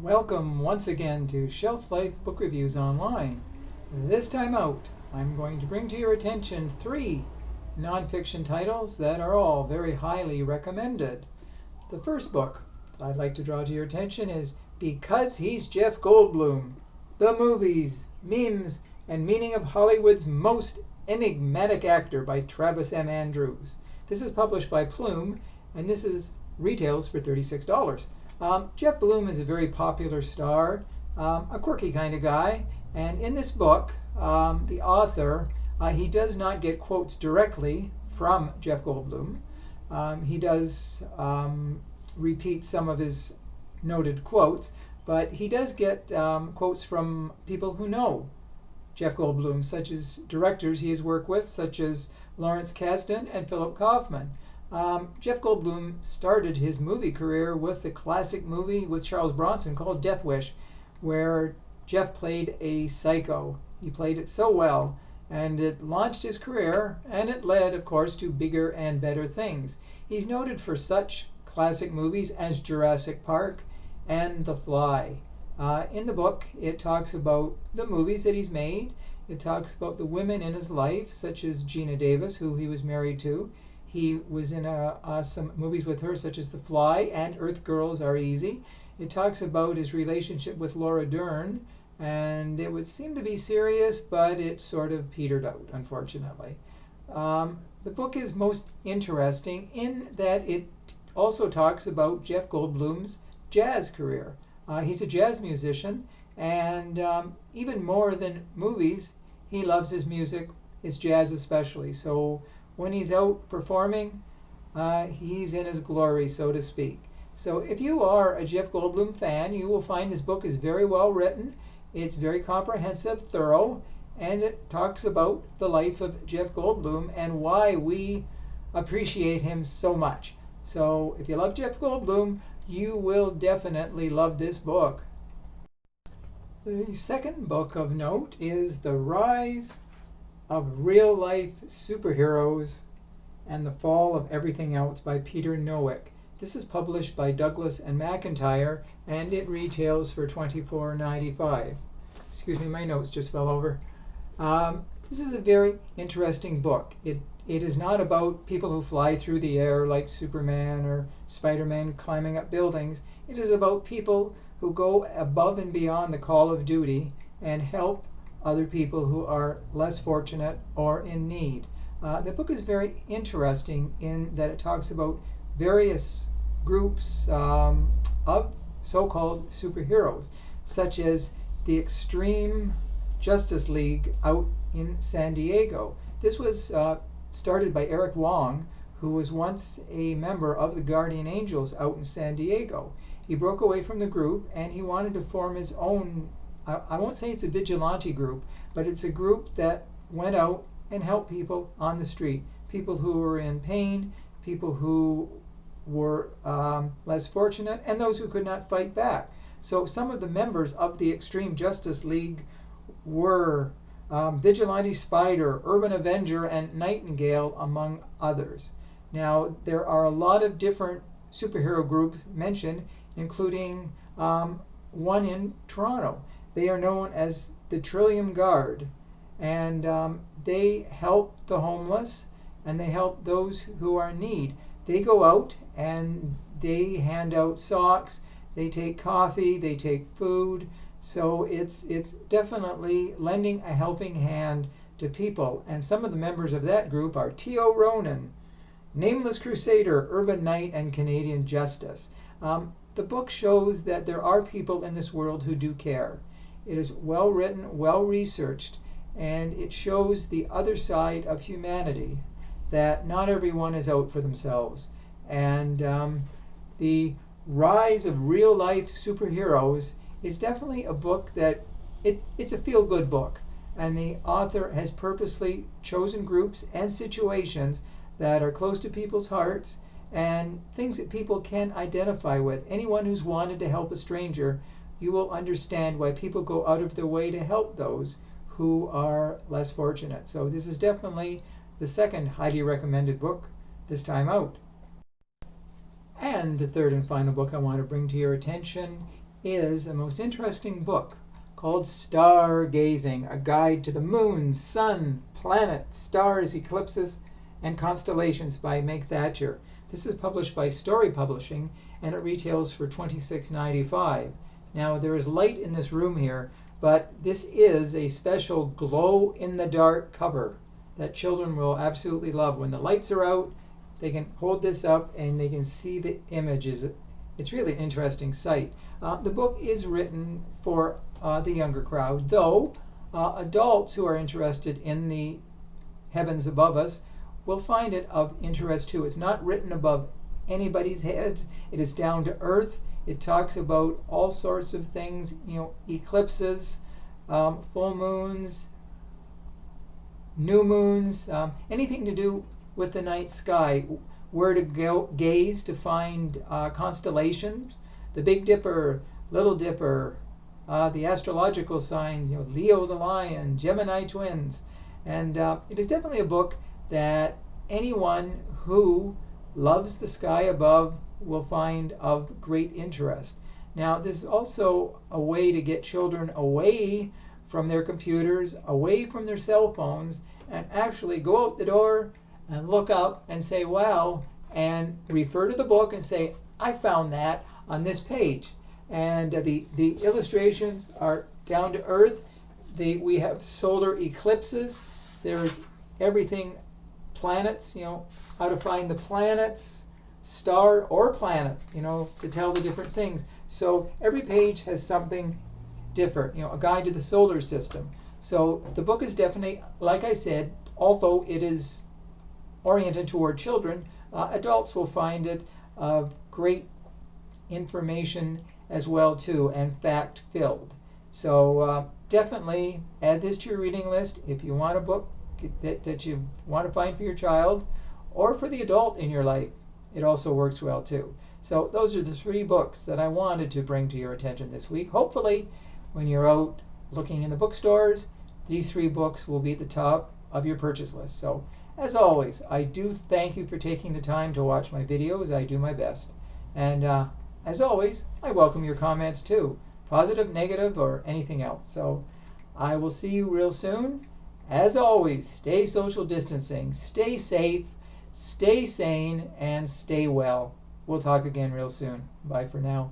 Welcome once again to Shelf Life Book Reviews Online. This time out, I'm going to bring to your attention 3 nonfiction titles that are all very highly recommended. The first book that I'd like to draw to your attention is Because He's Jeff Goldblum, The Movies, Memes, and Meaning of Hollywood's Most Enigmatic Actor by Travis M. Andrews. This is published by Plume, and this retails for $36. Jeff Goldblum is a very popular star, a quirky kind of guy, and in this book, the author, he does not get quotes directly from Jeff Goldblum. He does repeat some of his noted quotes, but he does get quotes from people who know Jeff Goldblum, such as directors he has worked with, such as Lawrence Kasdan and Philip Kaufman. Jeff Goldblum started his movie career with the classic movie with Charles Bronson called Death Wish, where Jeff played a psycho. He played it so well, and it launched his career, and it led, of course, to bigger and better things. He's noted for such classic movies as Jurassic Park and The Fly. In the book, it talks about the movies that he's made. It talks about the women in his life, such as Gina Davis, who he was married to. He was in some movies with her, such as The Fly and Earth Girls Are Easy. It talks about his relationship with Laura Dern, and it would seem to be serious, but it sort of petered out, unfortunately. The book is most interesting in that it also talks about Jeff Goldblum's jazz career. He's a jazz musician, and even more than movies, he loves his music, his jazz especially. So when he's out performing, he's in his glory, so to speak. So if you are a Jeff Goldblum fan, you will find this book is very well written. It's very comprehensive, thorough, and it talks about the life of Jeff Goldblum and why we appreciate him so much. So if you love Jeff Goldblum, you will definitely love this book. The second book of note is The Rise of Real-Life Superheroes and the Fall of Everything Else by Peter NOWAK. This is published by Douglas and McIntyre, and it retails for $24.95. Excuse me, my notes just fell over. This is a very interesting book. It is not about people who fly through the air like Superman or Spider-Man climbing up buildings. It is about people who go above and beyond the call of duty and help other people who are less fortunate or in need. The book is very interesting in that it talks about various groups of so-called superheroes, such as the Extreme Justice League out in San Diego. This was started by Eric Wong, who was once a member of the Guardian Angels out in San Diego. He broke away from the group and he wanted to form his own, I won't say it's a vigilante group, but it's a group that went out and helped people on the street, people who were in pain, people who were less fortunate, and those who could not fight back. So some of the members of the Extreme Justice League were Vigilante Spider, Urban Avenger, and Nightingale, among others. Now, there are a lot of different superhero groups mentioned, including one in Toronto. They are known as the Trillium Guard, and they help the homeless and they help those who are in need. They go out and they hand out socks, they take coffee, they take food. So it's definitely lending a helping hand to people. And some of the members of that group are T.O. Ronan, Nameless Crusader, Urban Knight, and Canadian Justice. The book shows that there are people in this world who do care. It is well written, well researched, and it shows the other side of humanity, that not everyone is out for themselves. And the rise of real-life superheroes is definitely a book that it's a feel-good book. And the author has purposely chosen groups and situations that are close to people's hearts and things that people can identify with. Anyone who's wanted to help a stranger, you will understand why people go out of their way to help those who are less fortunate. So this is definitely the second highly recommended book this time out. And the third and final book I want to bring to your attention is a most interesting book called Stargazing, A Guide to the Moon, Sun, Planets, Stars, Eclipses, and Constellations by MEG THACHER. This is published by Story Publishing, and it retails for $26.95. Now, there is light in this room here, but this is a special glow-in-the-dark cover that children will absolutely love. When the lights are out, they can hold this up and they can see the images. It's really an interesting sight. The book is written for the younger crowd, though adults who are interested in the heavens above us will find it of interest too. It's not written above anybody's heads. It is down to earth. It talks about all sorts of things, eclipses, full moons, new moons, anything to do with the night sky, where to go gaze to find constellations, the Big Dipper, Little Dipper, the astrological signs, Leo the Lion, Gemini twins. And it is definitely a book that anyone who loves the sky above will find of great interest. Now, this is also a way to get children away from their computers, away from their cell phones, and actually go out the door and look up and say, wow, and refer to the book and say, I found that on this page. And the illustrations are down to earth. We have solar eclipses. There's everything, planets, how to find the planets, star or planet, to tell the different things. So every page has something different, a guide to the solar system. So the book is definitely, like I said, although it is oriented toward children, adults will find it of great information as well too, and fact-filled. So definitely add this to your reading list if you want a book that you want to find for your child or for the adult in your life. It also works well too. So those are the 3 books that I wanted to bring to your attention this week. Hopefully, when you're out looking in the bookstores, these 3 books will be at the top of your purchase list. So, as always, I do thank you for taking the time to watch my videos. I do my best. And as always, I welcome your comments too, positive, negative, or anything else. So, I will see you real soon. As always, stay social distancing, stay safe, stay sane, and stay well. We'll talk again real soon. Bye for now.